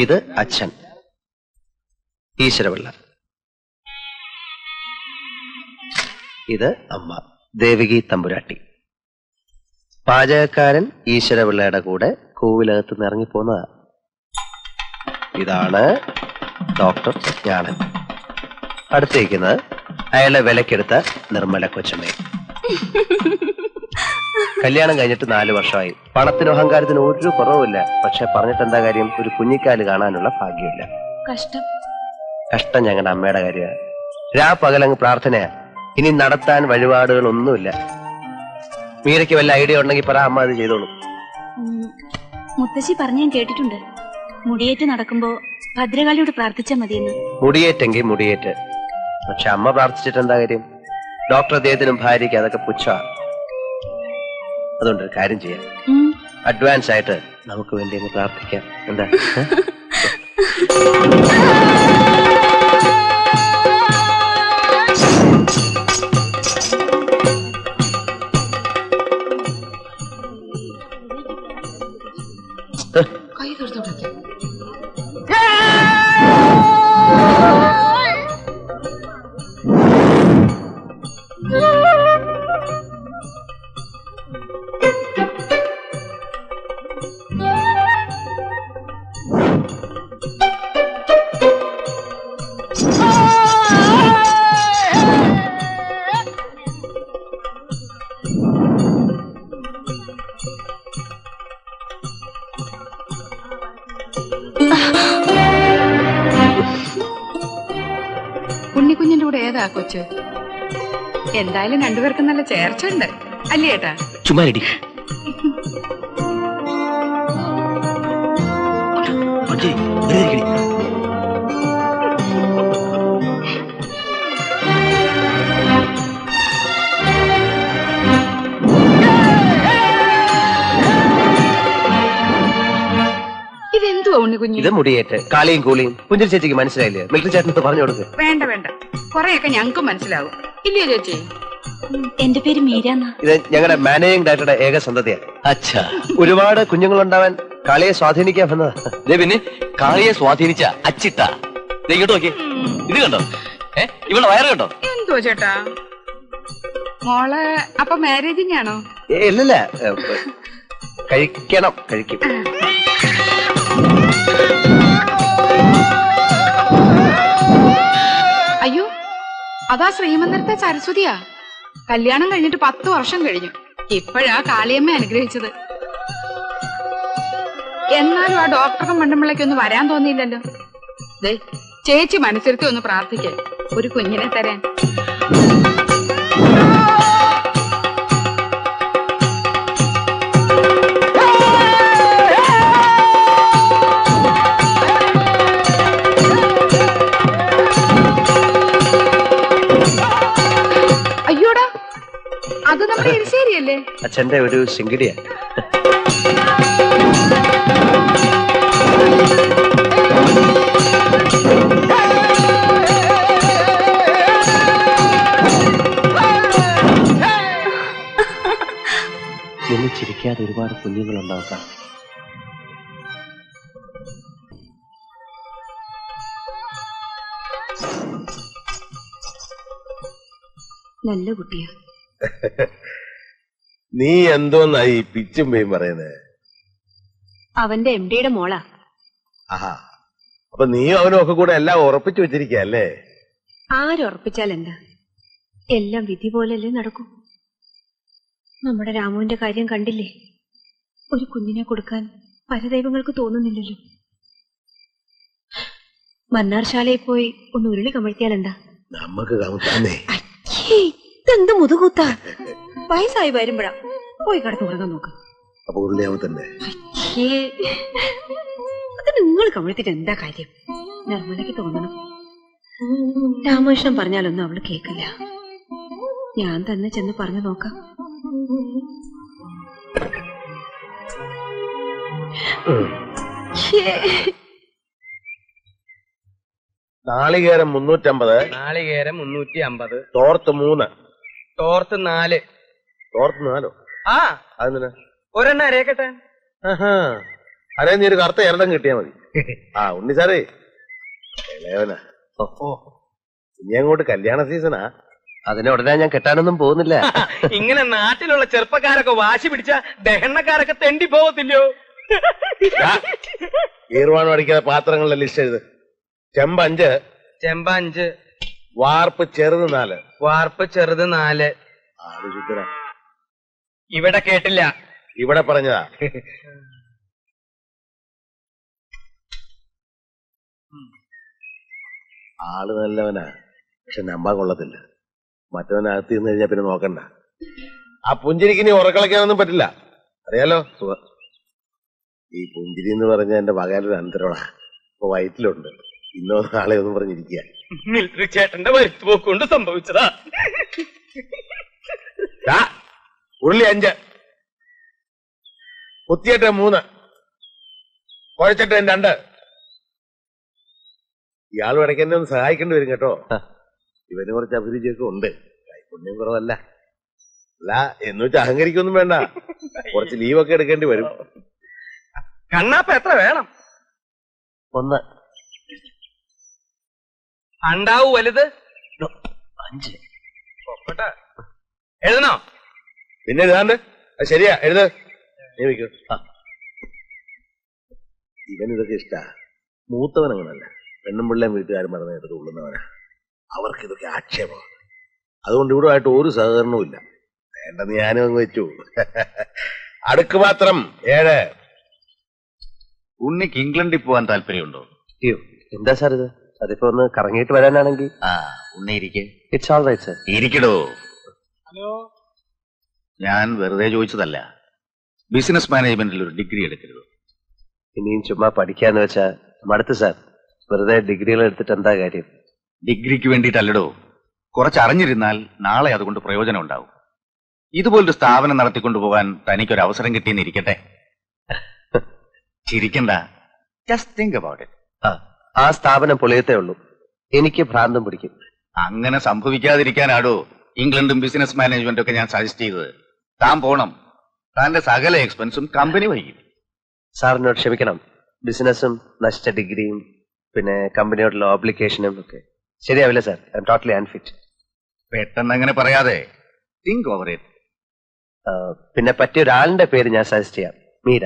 ഇത് അച്ഛൻ ഈശ്വരപിള്ള. ഇത് അമ്മ ദേവകി തമ്പുരാട്ടി. പാചകക്കാരൻ ഈശ്വരപിള്ളയുടെ കൂടെ കോവിലകത്ത് നിന്ന് ഇറങ്ങിപ്പോന്നതാ. ഇതാണ് ഡോക്ടർ ജ്ഞാനൻ. അടുത്തേക്കുന്നത് അയാളെ വിലക്കെടുത്ത നിർമ്മല കൊച്ചമ്മയെ. കല്യാണം കഴിഞ്ഞിട്ട് 4 വർഷമായി. പണത്തിനും അഹങ്കാരത്തിനും ഒരു കുറവുമില്ല. പക്ഷെ പറഞ്ഞിട്ട് എന്താ കാര്യം? ഒരു കുഞ്ഞിക്കാല് കാണാനുള്ള ഭാഗ്യമില്ല. കഷ്ടം ഞങ്ങളുടെ അമ്മയുടെ കാര്യമാണ്. പകലങ്ങ് പ്രാർത്ഥനയാ. ഇനി നടത്താൻ വഴിപാടുകളൊന്നുമില്ല. മീരയ്ക്ക് വല്ല ഐഡിയ ഉണ്ടെങ്കിൽ പറ, അമ്മ അത് ചെയ്തോളൂ. മുത്തശ്ശി പറഞ്ഞു ഞാൻ കേട്ടിട്ടുണ്ട്, മുടിയേറ്റ് നടക്കുമ്പോ ഭദ്രകാളിയോട് പ്രാർത്ഥിച്ചാൽ മതിയെന്ന്. മുടിയേറ്റെങ്കിൽ മുടിയേറ്റ്. പക്ഷെ അമ്മ പ്രാർത്ഥിച്ചിട്ട് എന്താ കാര്യം? ഡോക്ടർ അദ്ദേഹത്തിനും ഭാര്യയ്ക്ക് അതൊക്കെ പുച്ഛമാണ്. അതുകൊണ്ടൊരു കാര്യം ചെയ്യാം, അഡ്വാൻസ് ആയിട്ട് നമുക്ക് വേണ്ടി അങ്ങ് പ്രാർത്ഥിക്കാം. എന്താ? കൈ തൊടുത്തോട്ടെ. ഉണ്ണിക്കുഞ്ഞിന്റെ കൂടെ ഏതാ കൊച്ച്? എന്തായാലും രണ്ടുപേർക്കും നല്ല ചേർച്ചയുണ്ട് അല്ലേ ഏട്ടാ? ചുമ്മാരി ഇതെന്തുവാ ഉണ്ണിക്കുഞ്ഞ്? ഇത് മുടിയേറ്റ്. കാളിയും കൂളിയും പുഞ്ചിരി ചേച്ചിക്ക് മനസ്സിലായില്ലേ? മിലിറ്ററി ചേട്ടനത്ത് പറഞ്ഞു കൊടുക്ക്. വേണ്ട വേണ്ട, കൊറേയൊക്കെ ഞങ്ങൾക്കും മനസ്സിലാവും ഇല്ലയോ ചേച്ചി? എന്റെ പേര് മീരാന്ന. ഇത് ഞങ്ങളുടെ മാനേജിംഗ് ഡയറക്ടറുടെ ഏക സന്തതിയാണ്. അച്ഛാ, ഒരുപാട് കുഞ്ഞുങ്ങളുണ്ടാവാൻ കാളിയെ സ്വാധീനിക്കാൻ വന്നതാ. പിന്നെ കാളിയെ സ്വാധീനിച്ച അച്ചിട്ട ഇങ്ങോട്ട് നോക്കി. ഇത് കണ്ടോ? ഇവിടെ വയറ് കണ്ടോ? എന്തോ ചേട്ടാ, മോള് അപ്പൊ മാരേജിങ് ആണോ? ഇല്ലല്ല, കഴിക്കും. അയ്യോ, അതാ ശ്രീമന്ദിരത്തെ സരസ്വതിയാ. കല്യാണം കഴിഞ്ഞിട്ട് 10 വർഷം കഴിഞ്ഞു. ഇപ്പോഴാ കാളിയമ്മ അനുഗ്രഹിച്ചത്. എന്നാലും ആ ഡോക്ടർക്കും മണ്ടമ്പിള്ളയ്ക്കൊന്ന് വരാൻ തോന്നിയില്ലല്ലോ. ദേ, ചേച്ചി മനസ്സിരുത്തി ഒന്ന് പ്രാർത്ഥിക്കേ, ഒരു കുഞ്ഞിനെ തരാൻ. അയ്യോടാ, അത് നമ്മുടെ എരിശ്ശേരിയല്ലേ? അച്ഛന്റെ ഒരു ശിങ്കിടിയാ. നിന്ന് ചിരിക്കാതെ ഒരുപാട് കുഞ്ഞുങ്ങളുണ്ടാക്കാം. നല്ല കുട്ടിയാ. നീ എന്തോന്നായി പിച്ചും പേയും പറയുന്നേ? അവന്റെ MD-യുടെ മോളാ. ആഹാ, അപ്പൊ നീ അവനും ഒക്കെ കൂടെ എല്ലാം ഉറപ്പിച്ചു വെച്ചിരിക്കല്ലേ? ആരുറപ്പിച്ചാൽ എന്താ, എല്ലാം വിധി പോലല്ലേ നടക്കൂ. നമ്മുടെ രാമുവിന്റെ കാര്യം കണ്ടില്ലേ? ഒരു കുഞ്ഞിനെ കൊടുക്കാൻ പരദൈവങ്ങൾക്ക് തോന്നുന്നില്ലല്ലോ. മന്നാർശാലയിൽ പോയി ഒന്ന് ഉരുളി കമഴ്ത്തിയാൽ എന്താ? നമുക്ക് കമത്താന്നേ. ഇതെന്ത് മുതുകൂത്താ? വയസ്സായി വരുമ്പോഴാ. പോയി കിടന്ന് ഉറങ്ങാൻ നോക്ക്. അപ്പൊ ഉരുളിയാവും തന്നെ. അത് നിങ്ങൾ കമഴ്ത്തിട്ട് എന്താ കാര്യം? നിർമ്മലയ്ക്ക് തോന്നണം. രാമകൃഷ്ണൻ പറഞ്ഞാലൊന്നും അവള് കേക്കില്ല. ഞാൻ തന്നെ ചെന്ന് പറഞ്ഞു നോക്കാം. നാളികേരം 350. നാളികേരം 350. തോർത്ത് 3. തോർത്ത് 4. തോർത്ത് 4? ആ, അതെന്തിനാ? ഒരെണ്ണ അരയക്കട്ടെ. അരേ, നീ ഒരു കറുത്ത എരടം കിട്ടിയാ മതി. ആ ഉണ്ണി സാറേ ഇളയവനാ. ഇനി അങ്ങോട്ട് കല്യാണ സീസണാ. അതിനെ ഉടനെ ഞാൻ കെട്ടാനൊന്നും പോകുന്നില്ല. ഇങ്ങനെ നാട്ടിലുള്ള ചെറുപ്പക്കാരൊക്കെ വാശി പിടിച്ച ദഹനക്കാരൊക്കെ തെണ്ടി പോകത്തില്ലയോ? ഈർവാണം അടിക്കാതെ പാത്രങ്ങളുടെ ലിസ്റ്റ് എഴുത്. ചെമ്പ് 5, ചെമ്പ 5, വാർപ്പ് ചെറുത് 4. വാർപ്പ് ചെറുത് 4. ആള് ശുദ്ധനാ. ഇവിടെ കേട്ടില്ല. ഇവിടെ പറഞ്ഞതാ. ആള് നല്ലവനാ, പക്ഷെ നമ്പാൻ കൊള്ളത്തില്ല. മറ്റവനകത്ത് നിന്ന് കഴിഞ്ഞാൽ പിന്നെ നോക്കണ്ട. ആ പുഞ്ചിരിക്ക് ഇനി ഉറക്കളയ്ക്കാനൊന്നും പറ്റില്ല, അറിയാലോ. ഈ പുഞ്ചിരി എന്ന് പറഞ്ഞ എന്റെ മകനൊരു അന്തരമാണ്. ഇപ്പൊ വയറ്റിലുണ്ട്. ഇന്നോ നാളെ ഒന്നും പറഞ്ഞിരിക്കുക. മിലിറ്ററി ചേട്ടന്റെ വരുത്തുപോക്ക് കൊണ്ട് സംഭവിച്ചതാ. ഉരുളി 5, കുത്തിയിട്ട് 3, കുഴച്ചിട്ട് 2. ഇയാൾ ഇടയ്ക്ക് എന്നെ ഒന്ന് സഹായിക്കേണ്ടി വരും കേട്ടോ. ഇവന് കുറച്ച് അഭിരുചിയൊക്കെ ഉണ്ട്. കൈപുണ്യം കുറവല്ല. അല്ല എന്ന് വെച്ചാൽ അഹങ്കരിക്കൊന്നും വേണ്ട. കുറച്ച് ലീവൊക്കെ എടുക്കേണ്ടി വരും. കണ്ണാപ്പ എത്ര വേണം? 1. അണ്ടാവു വലുത് 5. എഴുതണോ? പിന്നെ എഴുതാണ്ട്. അത് ശരിയാ, എഴുത്. നീ വയ്ക്കൂ. ഇവൻ ഇതൊക്കെ ഇഷ്ടാ. മൂത്തവൻ അങ്ങനല്ല. പെണ്ണും പിള്ളേം വീട്ടുകാരും പറഞ്ഞ എടുത്ത് കൊള്ളുന്നവനാ. അവർക്ക് ഇതൊക്കെ ആക്ഷേപമാണ്. അതുകൊണ്ട് ഇവിടെ ആയിട്ട് ഒരു സഹകരണവും ഇല്ല. വേണ്ടെന്ന് ഞാനും അങ്ങ് വെച്ചു. അടുക്ക് പാത്രം 7. ഉണ്ണിക്ക് ഇംഗ്ലണ്ടിൽ പോകാൻ താല്പര്യമുണ്ടോ? അയ്യോ, എന്താ സാർ ഇത്? അതിപ്പോ ഒന്ന് കറങ്ങിയിട്ട് വരാനാണെങ്കിൽ. ഉണ്ണി ഇരിക്കെ. It's all right sir. ഇരിക്കടോ. ഹലോ, ഞാൻ വെറുതെ ചോദിച്ചതല്ല. ബിസിനസ് മാനേജ്മെന്റിൽ ഒരു ഡിഗ്രി എടുക്കരുത്. ഇനിയും ചുമ്മാ പഠിക്കാന്ന് വെച്ചാ മടുത്ത് സാർ. വെറുതെ ഡിഗ്രികൾ എടുത്തിട്ട് എന്താ കാര്യം? ഡിഗ്രിക്ക് വേണ്ടിയിട്ടല്ലടോ. കുറച്ച് അറിഞ്ഞിരുന്നാൽ നാളെ അതുകൊണ്ട് പ്രയോജനം ഉണ്ടാവും. ഇതുപോലൊരു സ്ഥാപനം നടത്തിക്കൊണ്ടുപോകാൻ തനിക്കൊരു അവസരം കിട്ടിയെന്നിരിക്കട്ടെ. ചിരിക്കണ്ട. Just think about it. ആ സ്ഥാപനം പൊളിയത്തേ ഉള്ളൂ. എനിക്ക് ഭ്രാന്തം പിടിക്കും. അങ്ങനെ സംഭവിക്കാതിരിക്കാനാടോ ഇംഗ്ലണ്ടും ബിസിനസ് മാനേജ്മെന്റും ഒക്കെ ഞാൻ സജസ്റ്റ് ചെയ്തത്. താൻ പോണം. താന്റെ സകല എക്സ്പെൻസും കമ്പനി വഹിക്കും. സാറിനോട് ക്ഷമിക്കണം. ബിസിനസ്സും നശിച്ച ഡിഗ്രിയും പിന്നെ കമ്പനിയോടുള്ള ഓബ്ലിക്കേഷനും ഒക്കെ ശരിയാവില്ല sir. I am totally unfit. പെട്ടെന്ന് അങ്ങനെ പറയാതെ തിങ്ക് ഓവർ ഇറ്റ്. പിന്നെ പറ്റിയ ഒരാളിന്റെ പേര് ഞാൻ സജസ്റ്റ് ചെയ്യാം. മീര.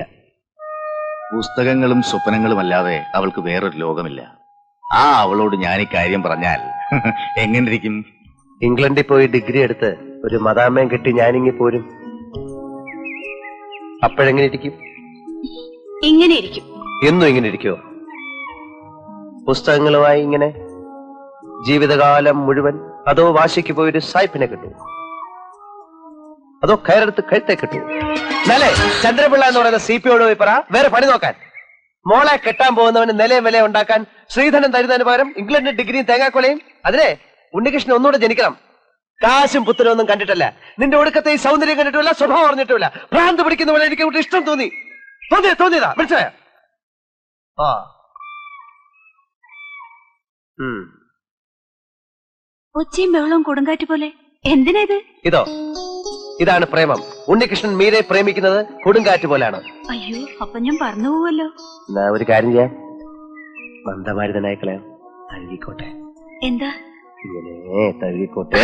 പുസ്തകങ്ങളും സ്വപ്നങ്ങളും അല്ലാതെ അവൾക്ക് വേറൊരു ലോകമില്ല. അവളോട് ഞാൻ ഈ കാര്യം പറഞ്ഞാൽ എങ്ങനെ ഇരിക്കും? ഇംഗ്ലണ്ടിൽ പോയി ഡിഗ്രി എടുത്ത് ഒരു മദാമയം കെട്ടി ഞാനിങ്ങി പോരും. അപ്പോഴെങ്ങനെ ഇരിക്കും? ഇങ്ങനെ ഇരിക്കും. എന്നും ഇങ്ങനെ ഇരിക്കുവോ? പുസ്തകങ്ങളുമായി ഇങ്ങനെ ജീവിതകാലം മുഴുവൻ? അതോ വാശിക്ക് പോയൊരു സായിപ്പിനെ കിട്ടൂ? അതോ കയറെടുത്ത് കഴുത്തെ കിട്ടൂ? നല്ലേ ചന്ദ്രപിള്ള എന്ന് പറയുന്ന CPയോട് പോയി പറ വേറെ പണി നോക്കാൻ. മോളെ കെട്ടാൻ പോകുന്നവന് നിലയും വിലയും ഉണ്ടാക്കാൻ ശ്രീധരൻ തരുന്നതിന് പകരം ഇംഗ്ലണ്ടിൽ ഡിഗ്രിയും തേങ്ങാക്കൊലയും. അതിനെ ഉണ്ണികൃഷ്ണൻ ഒന്നുകൂടെ ജനിക്കണം. കാശും പുത്തനും ഒന്നും കണ്ടിട്ടല്ല. നിന്റെ ഒടുക്കത്തെ ഈ സൗന്ദര്യം കണ്ടിട്ടില്ല, സ്വഭാവം അറിഞ്ഞിട്ടില്ല. ഭ്രാന്ത് പിടിക്കുന്ന പോലെ എനിക്ക് ഇഷ്ടം തോന്നിയതാ. മനസ്സിലായോ? ഒച്ചയും ബഹളവും കൊടുങ്കാറ്റ് പോലെ. എന്തിനാ ഇത്? ഇതാണ് പ്രേമം. ഉണ്ണികൃഷ്ണൻ മീരെ പ്രേമിക്കുന്നത് കൊടുങ്കാറ്റ് പോലാണ്. അയ്യോ, അപ്പൊ ഞാൻ പറഞ്ഞു പോവല്ലോ. എന്നാ ഒരു കാര്യം ചെയ്യാം. മന്ദമാരുതനായി കളയാം. തഴുകിക്കോട്ടെ. എന്താ? ഇങ്ങനെ തഴുകിക്കോട്ടെ.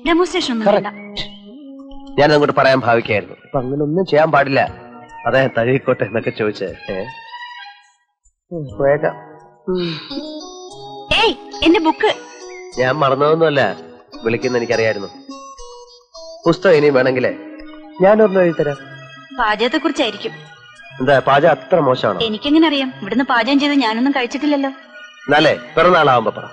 ഡെമോൺസ്ട്രേഷൻ ഒന്നും വേണ്ട. ഞാൻ അങ്ങോട്ട് പറയാൻ ഭാവിക്കായിരുന്നു. അപ്പൊ അങ്ങനെ ഒന്നും ചെയ്യാൻ പാടില്ല. അതെ, തഴുകിക്കോട്ടെ എന്നൊക്കെ ചോദിച്ചേ. ഏയ്, എന്റെ ബുക്ക്. ഞാൻ മറന്നതൊന്നുമല്ല. വിളിക്കുന്ന എനിക്കറിയായിരുന്നു. പുസ്തകം ഇനി വേണമെങ്കിലേ ഞാനൊരെണ്ണം എഴുതിത്തരാം. പാചകത്തെ കുറിച്ചായിരിക്കും. എന്താ പാചകം അത്ര മോശമാണോ? എനിക്കെങ്ങനെ അറിയാം? ഇവിടുന്ന് പാചകം ചെയ്ത് ഞാനൊന്നും കഴിച്ചിട്ടില്ലല്ലോ. എന്നാലേ പിറന്നാളാവുമ്പോ പറ.